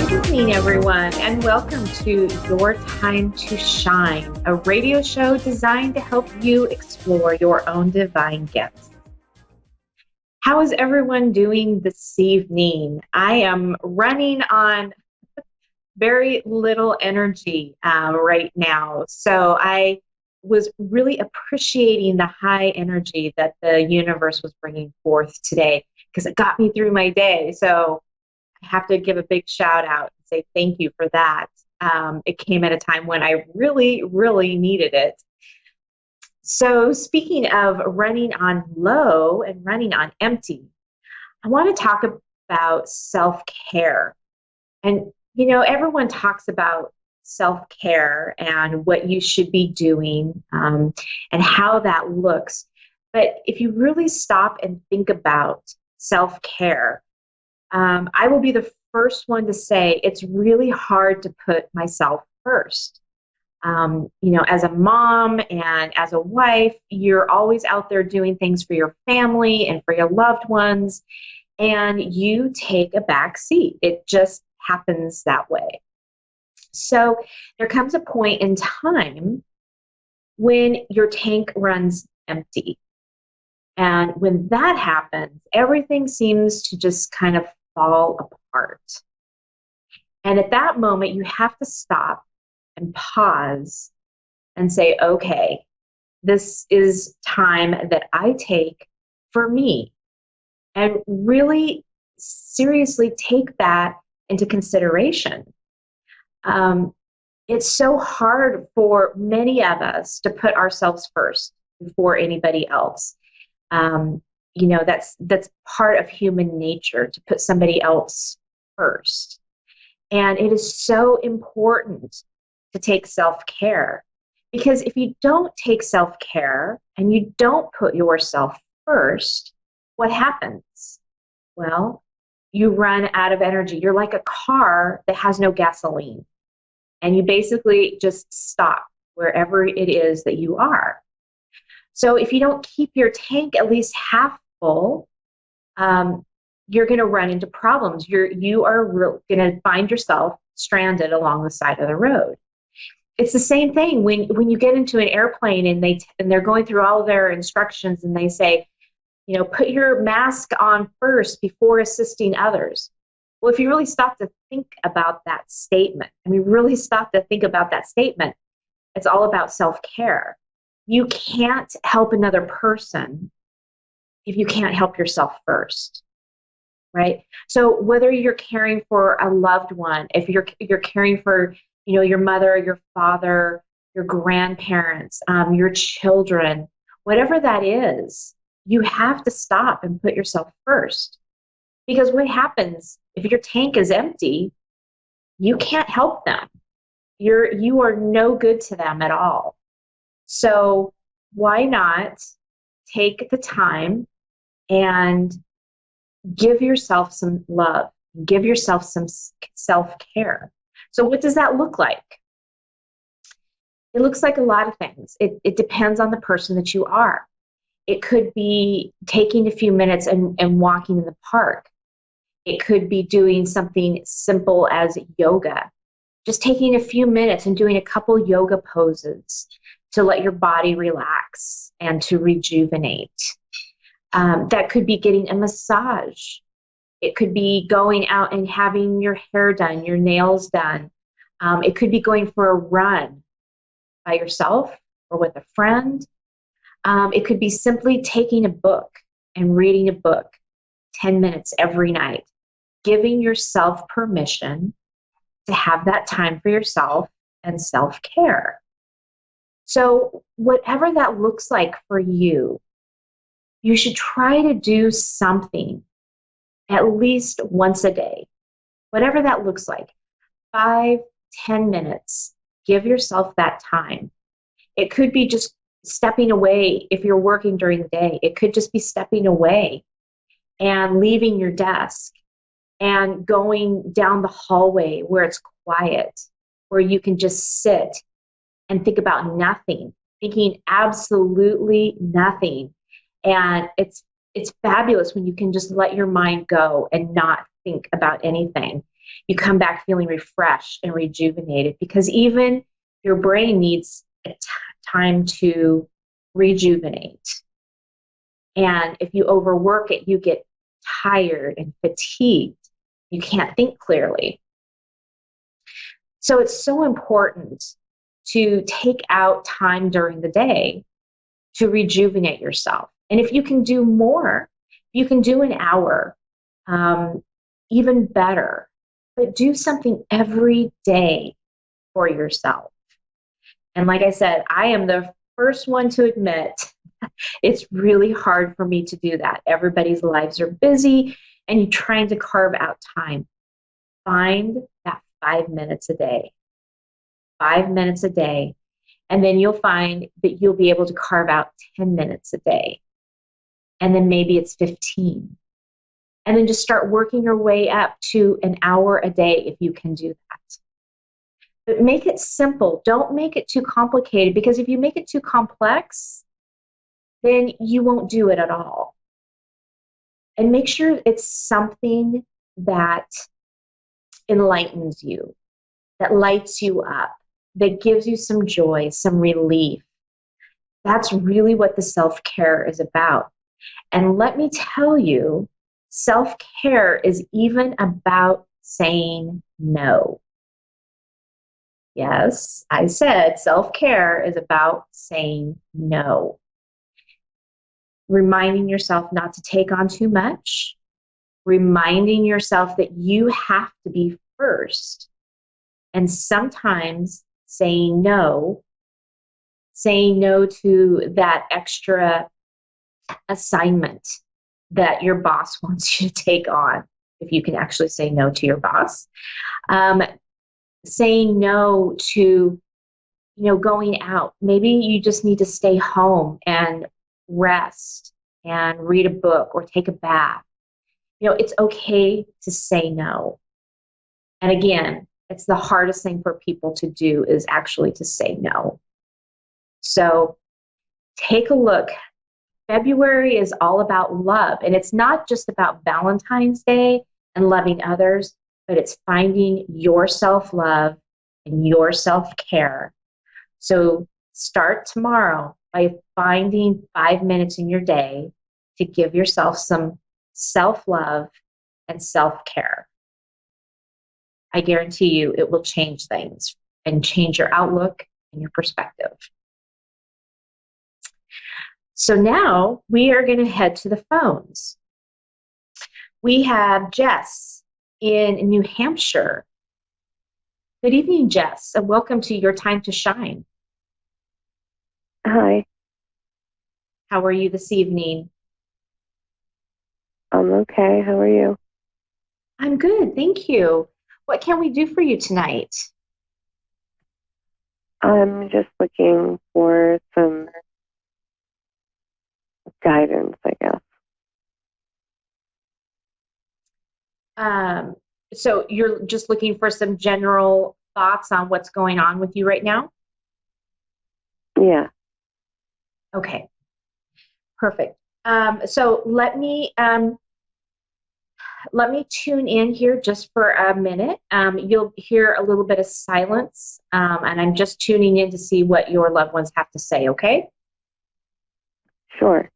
Good evening, everyone, and welcome to Your Time to Shine, a radio show designed to help you explore your own divine gifts. How is everyone doing this evening? I am running on very little energy right now, so I was really appreciating the high energy that the universe was bringing forth today because it got me through my day. So I have to give a big shout out and say thank you for that. It came at a time when I really, really needed it. So speaking of running on low and running on empty, I want to talk about self-care. And, everyone talks about self-care and what you should be doing and how that looks. But if you really stop and think about self-care, I will be the first one to say it's really hard to put myself first. As a mom and as a wife, you're always out there doing things for your family and for your loved ones, and you take a back seat. It just happens that way. So there comes a point in time when your tank runs empty. And when that happens, everything seems to just kind of fall apart. And at that moment, you have to stop and pause and say, okay, this is time that I take for me. And really seriously take that into consideration. It's so hard for many of us to put ourselves first before anybody else. That's part of human nature, to put somebody else first. And it is so important to take self-care, because if you don't take self-care and you don't put yourself first, what happens? Well, you run out of energy. You're like a car that has no gasoline, and you basically just stop wherever it is that you are. So if you don't keep your tank at least half full, you're going to run into problems. You are going to find yourself stranded along the side of the road. It's the same thing when you get into an airplane and they're going through all of their instructions and they say, put your mask on first before assisting others. Well, if you really stop to think about that statement, it's all about self-care. You can't help another person if you can't help yourself first, right? So whether you're caring for a loved one, if you're caring for, your mother, your father, your grandparents, your children, whatever that is, you have to stop and put yourself first. Because what happens if your tank is empty, you can't help them. You are no good to them at all. So why not take the time and give yourself some love, give yourself some self-care. So what does that look like? It looks like a lot of things. It depends on the person that you are. It could be taking a few minutes and walking in the park. It could be doing something simple as yoga. Just taking a few minutes and doing a couple yoga poses to let your body relax and to rejuvenate. That could be getting a massage. It could be going out and having your hair done, your nails done. It could be going for a run by yourself or with a friend. It could be simply taking a book and reading a book 10 minutes every night, giving yourself permission to have that time for yourself and self-care. So whatever that looks like for you, you should try to do something at least once a day. Whatever that looks like, 5, 10 minutes, give yourself that time. It could be just stepping away if you're working during the day. It could just be stepping away and leaving your desk and going down the hallway where it's quiet, where you can just sit and think about nothing, thinking absolutely nothing. And it's fabulous when you can just let your mind go and not think about anything. You come back feeling refreshed and rejuvenated, because even your brain needs time to rejuvenate. And if you overwork it, you get tired and fatigued. You can't think clearly. So it's so important to take out time during the day to rejuvenate yourself. And if you can do more, you can do an hour, even better. But do something every day for yourself. And like I said, I am the first one to admit it's really hard for me to do that. Everybody's lives are busy, and you're trying to carve out time. Find that 5 minutes a day. 5 minutes a day. And then you'll find that you'll be able to carve out 10 minutes a day. And then maybe it's 15. And then just start working your way up to an hour a day if you can do that. But make it simple. Don't make it too complicated, because if you make it too complex, then you won't do it at all. And make sure it's something that enlightens you, that lights you up, that gives you some joy, some relief. That's really what the self-care is about. And let me tell you, self-care is even about saying no. Yes, I said self-care is about saying no. Reminding yourself not to take on too much. Reminding yourself that you have to be first. And sometimes saying no to that extra assignment that your boss wants you to take on, if you can actually say no to your boss. Saying no to, going out. Maybe you just need to stay home and rest and read a book or take a bath. It's okay to say no. And again, it's the hardest thing for people to do, is actually to say no. So take a look. February is all about love. And it's not just about Valentine's Day and loving others, but it's finding your self-love and your self-care. So start tomorrow by finding 5 minutes in your day to give yourself some self-love and self-care. I guarantee you it will change things and change your outlook and your perspective. So now we are going to head to the phones. We have Jess in New Hampshire. Good evening, Jess, and welcome to Your Time to Shine. Hi. How are you this evening? I'm okay. How are you? I'm good, thank you. What can we do for you tonight? I'm just looking for some guidance, I guess. So you're just looking for some general thoughts on what's going on with you right now? Yeah. Okay, perfect. So let me tune in here just for a minute. You'll hear a little bit of silence, and I'm just tuning in to see what your loved ones have to say, okay? Sure.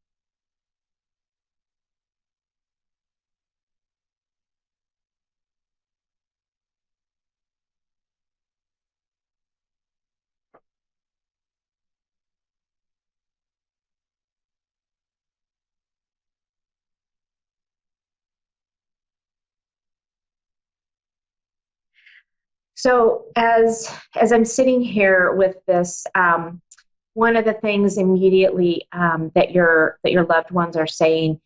So as I'm sitting here with this, one of the things immediately that your loved ones are saying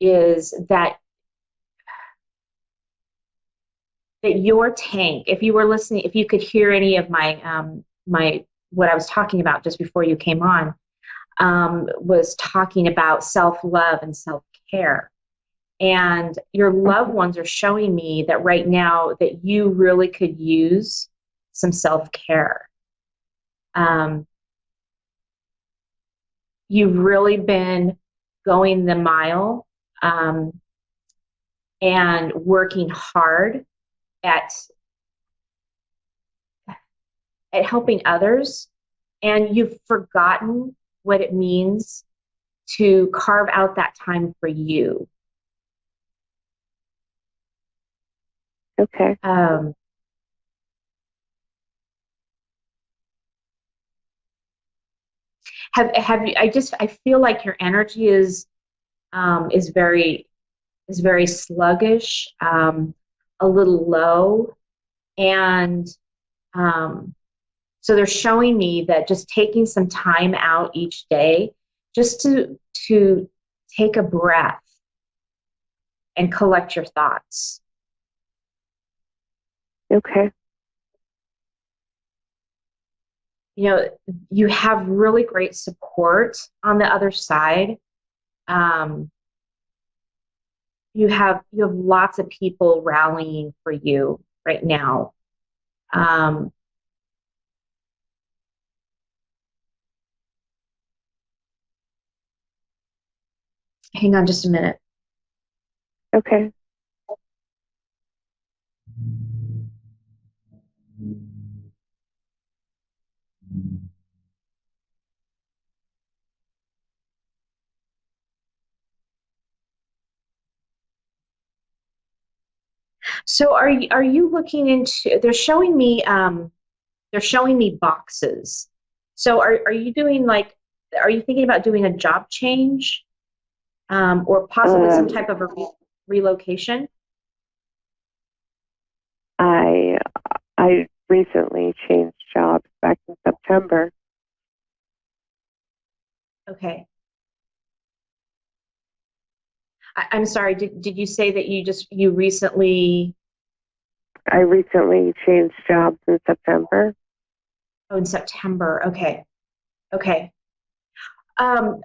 is that your tank, if you were listening, if you could hear any of my what I was talking about just before you came on, was talking about self-love and self-care. And your loved ones are showing me that right now that you really could use some self-care. You've really been going the mile. and working hard at helping others, and you've forgotten what it means to carve out that time for you. Okay. Have you? I feel like your energy is very sluggish, a little low, and so they're showing me that just taking some time out each day, just to take a breath and collect your thoughts. Okay. You know, you have really great support on the other side. Um, you have lots of people rallying for you right now. Um, Hang on just a minute. Okay. So are you looking into? They're showing me boxes. So are you doing like? Are you thinking about doing a job change, or possibly some type of a relocation? I I recently changed jobs back in September. Okay. I'm sorry. Did you say that you recently? I recently changed jobs in September. Oh, in September. Okay. Okay. Um,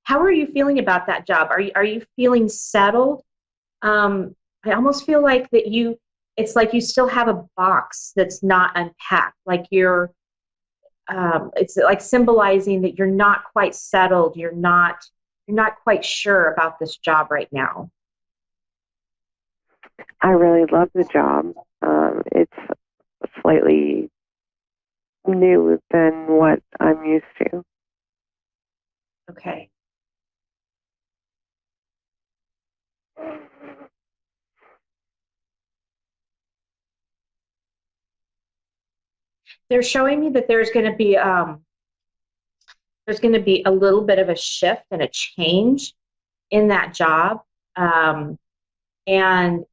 how are you feeling about that job? Are you feeling settled? I almost feel like that it's like you still have a box that's not unpacked. Like it's like symbolizing that you're not quite settled. You're not quite sure about this job right now. I really love the job. It's slightly new than what I'm used to. Okay. They're showing me that there's going to be a little bit of a shift and a change in that job. Um, and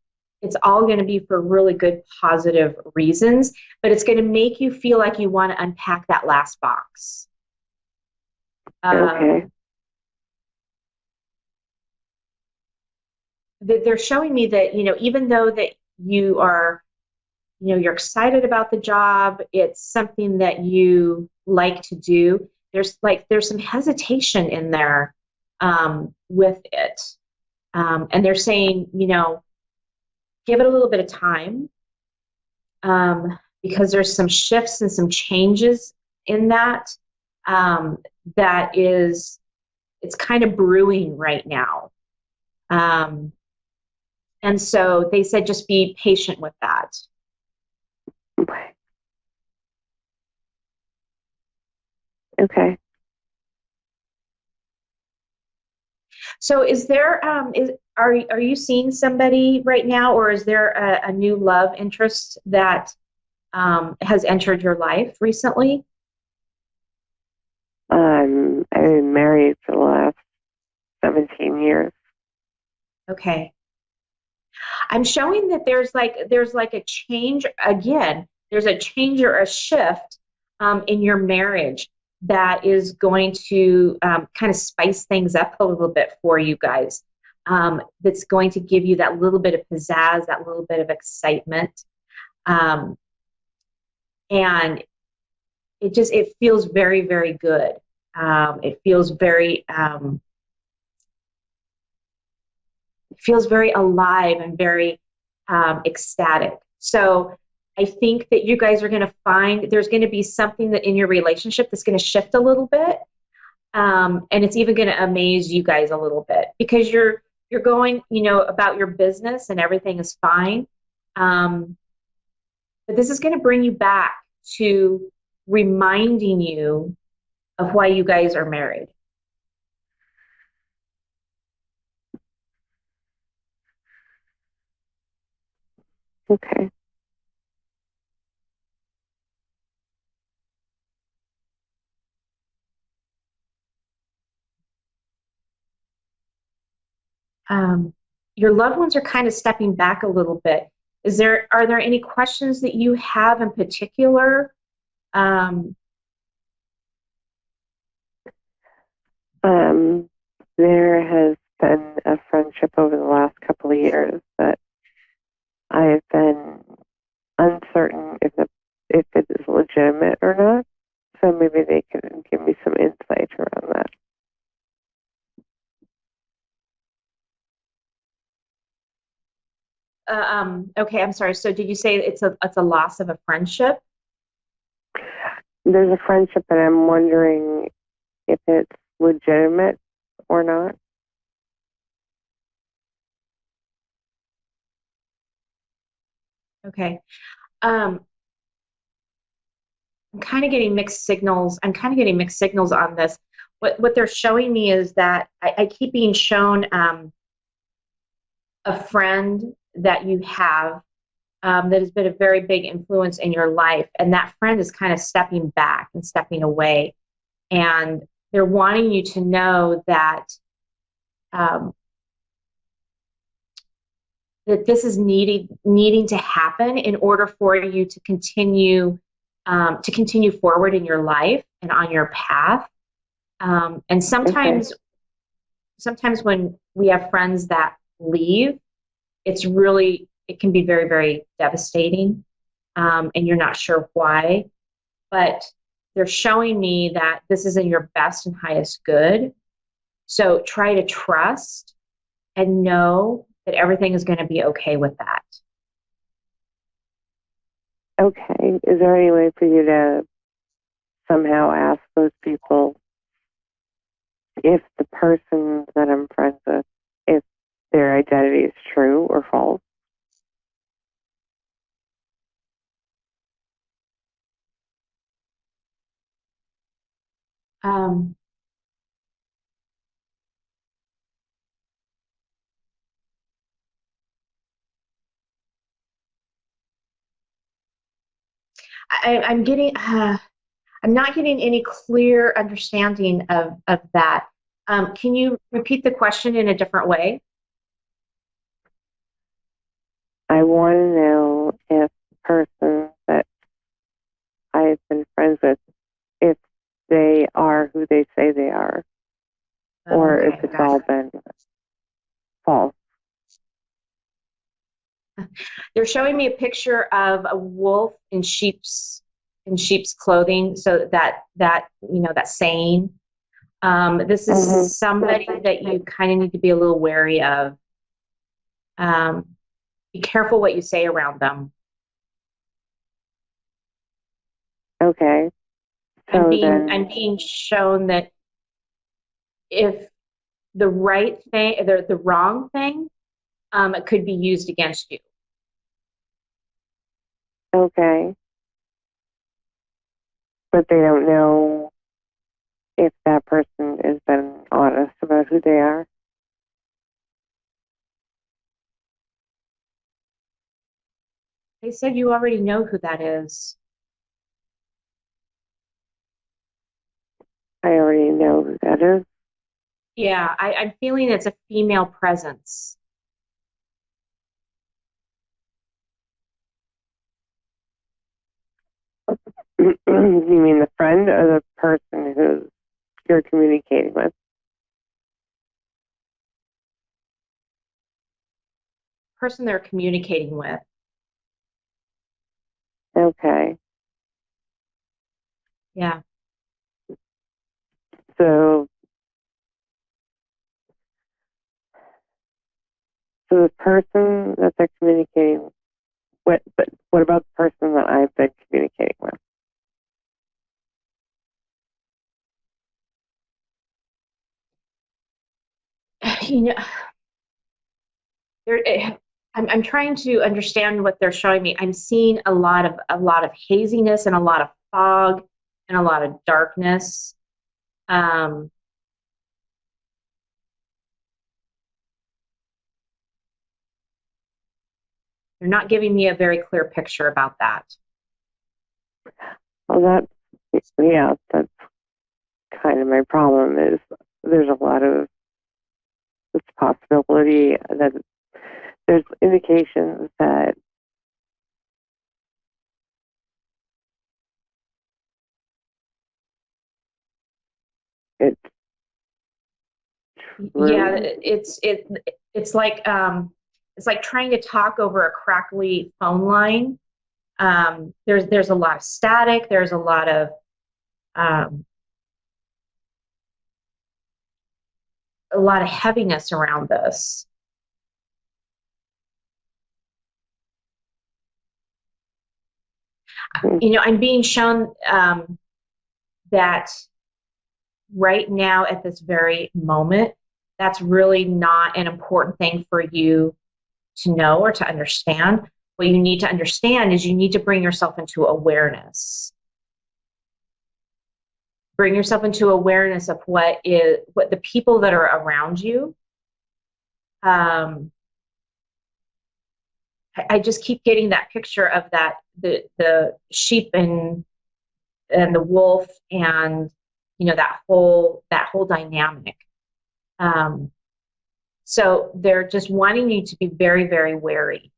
it's all going to be for really good, positive reasons, but it's going to make you feel like you want to unpack that last box. Okay. They're showing me that, even though that you're excited about the job, it's something that you like to do. There's some hesitation in there with it. And they're saying, give it a little bit of time, because there's some shifts and some changes in that, um, that is, it's kind of brewing right now. Um, and so they said just be patient with that. Okay. Okay. So are you seeing somebody right now, or is there a new love interest that has entered your life recently? I've been married for the last 17 years. Okay. I'm showing that there's like a change again. There's a change or a shift in your marriage that is going to kind of spice things up a little bit for you guys. That's going to give you that little bit of pizzazz, that little bit of excitement, um, and it feels very, very good. It feels very alive and very ecstatic. So I think that you guys are going to find there's going to be something that in your relationship that's going to shift a little bit. And it's even going to amaze you guys a little bit because you're going, about your business and everything is fine. Um, but this is going to bring you back to reminding you of why you guys are married. Okay. Um, your loved ones are kind of stepping back a little bit. Are there any questions that you have in particular? Um, Um, there has been a friendship over the last couple of years that I've been uncertain if it is legitimate or not. So maybe they can give me some insight around that. okay, I'm sorry. So did you say it's a loss of a friendship? There's a friendship, and I'm wondering if it's legitimate or not. Okay. Um, I'm kind of getting mixed signals. I'm kind of getting mixed signals on this. What they're showing me is that I keep being shown a friend that you have that has been a very big influence in your life, and that friend is kind of stepping back and stepping away, and they're wanting you to know that um, that this is needing to happen in order for you to continue forward in your life and on your path. And Okay. sometimes when we have friends that leave, it can be very, very devastating, and you're not sure why. But they're showing me that this is in your best and highest good. So try to trust and know that everything is going to be okay with that. Okay. Is there any way for you to somehow ask those people if the person that I'm friends with, if their identity is true or false? Um, I'm getting, I'm not getting any clear understanding of that. Can you repeat the question in a different way? I want to know if the person that I've been friends with, if they are who they say they are, or if Okay, it's got all it. been false. They're showing me a picture of a wolf in sheep's clothing. So that saying. This is Mm-hmm. somebody that you kind of need to be a little wary of. Um, be careful what you say around them. Okay. So I'm then, being shown that if the right thing, the wrong thing, it could be used against you. okay. But they don't know if that person has been honest about who they are. They said you already know who that is. I already know who that is. Yeah, I'm feeling it's a female presence. You mean the friend or the person who you're communicating with? Person they're communicating with. Okay. Yeah. So, so the person that they're communicating with, but what about the person that I've been communicating with? you know, there, I'm trying to understand what they're showing me. I'm seeing a lot of haziness and a lot of fog and a lot of darkness. Um, they're not giving me a very clear picture about that. Well, that's kind of my problem is there's a lot of this possibility that there's indications that it's Yeah, true. it's like trying to talk over a crackly phone line. There's a lot of static. There's um, a lot of heaviness around this. I'm being shown that right now at this very moment, that's really not an important thing for you to know or to understand. What you need to understand is you need to bring yourself into awareness. Bring yourself into awareness of what the people that are around you. I just keep getting that picture of the sheep and the wolf and that whole dynamic. So they're just wanting you to be very, very wary.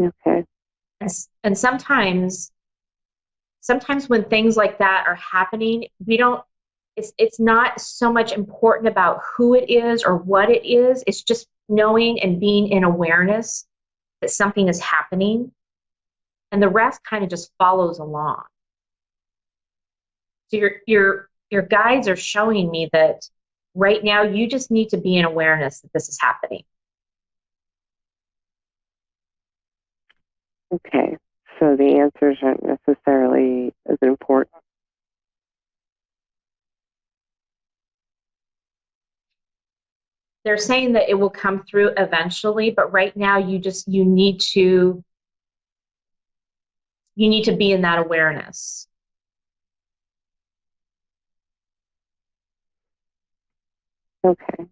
Okay. And sometimes when things like that are happening, we don't it's not so much important about who it is or what it is. It's just knowing and being in awareness that something is happening, and the rest kind of just follows along. So your guides are showing me that right now you just need to be in awareness that this is happening. Okay. So the answers aren't necessarily as important. They're saying that it will come through eventually, but right now you need to be in that awareness. Okay.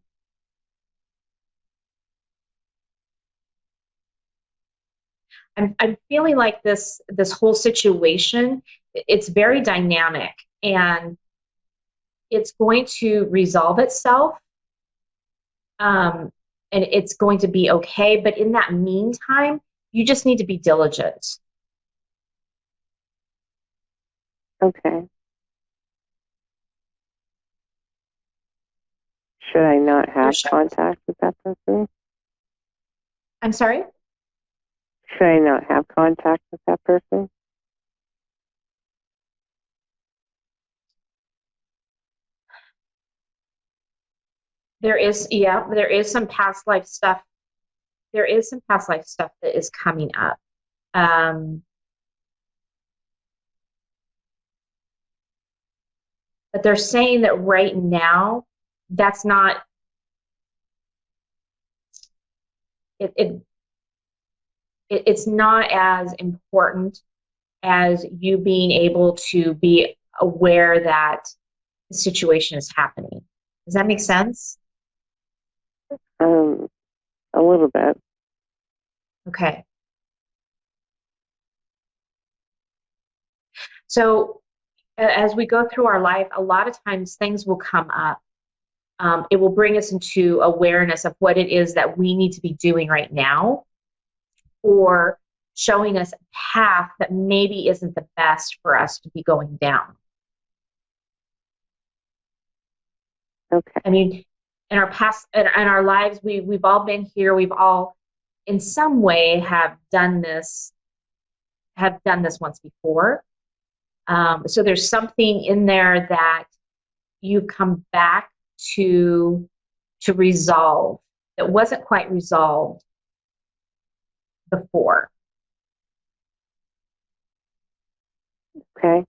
I'm feeling like this whole situation, it's very dynamic, and it's going to resolve itself, and it's going to be okay. But in that meantime, you just need to be diligent. Okay. Should I not have contact with that person? I'm sorry? Should I not have contact with that person? There is some past life stuff. There is some past life stuff that is coming up. But they're saying that right now, that's not it, it it's not as important as you being able to be aware that the situation is happening. Does that make sense? A little bit. Okay. So as we go through our life, a lot of times things will come up. It will bring us into awareness of what it is that we need to be doing right now, or showing us a path that maybe isn't the best for us to be going down. Okay. I mean, in our past, in our lives, we've all been here. We've all, in some way, have done this once before. So there's something in there that you've come back to resolve that wasn't quite resolved before. Okay.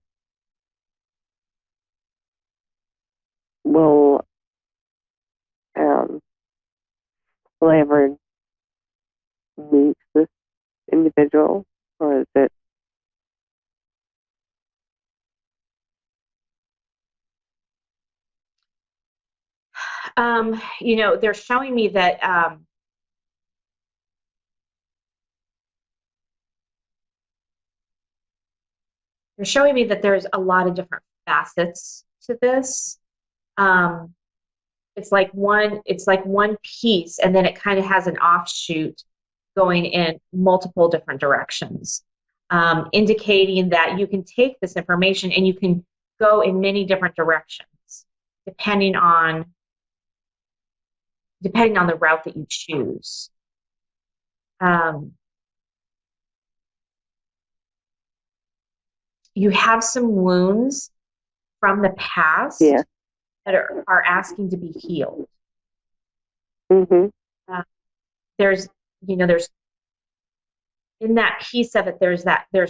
Will will I ever meet this individual, or is it? They're showing me that there's a lot of different facets to this. It's like one piece, and then it kind of has an offshoot going in multiple different directions, indicating that you can take this information and you can go in many different directions depending on the route that you choose. You have some wounds from the past that are asking to be healed. Mm-hmm. There's in that piece of it, there's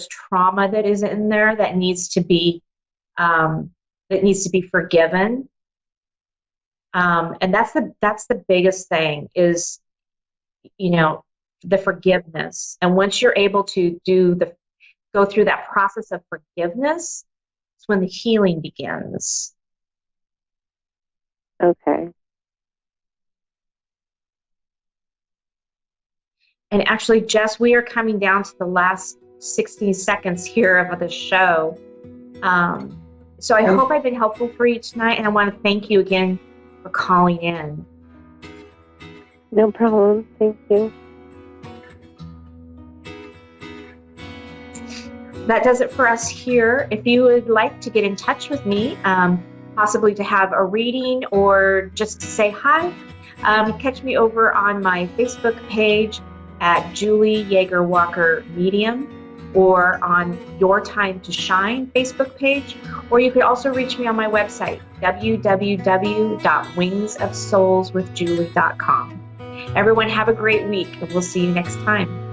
trauma that is in there that needs to be forgiven. And that's the biggest thing is, the forgiveness. And once you're able to go through that process of forgiveness, it's when the healing begins. Okay. And actually, Jess, we are coming down to the last 60 seconds here of the show. So I hope I've been helpful for you tonight, and I want to thank you again for calling in. No problem. Thank you. That does it for us here. If you would like to get in touch with me, possibly to have a reading or just to say hi, catch me over on my Facebook page at Julie YeagerWalker Medium, or on Your Time to Shine Facebook page, or you could also reach me on my website, www.wingsofsoulswithjulie.com. Everyone have a great week, and we'll see you next time.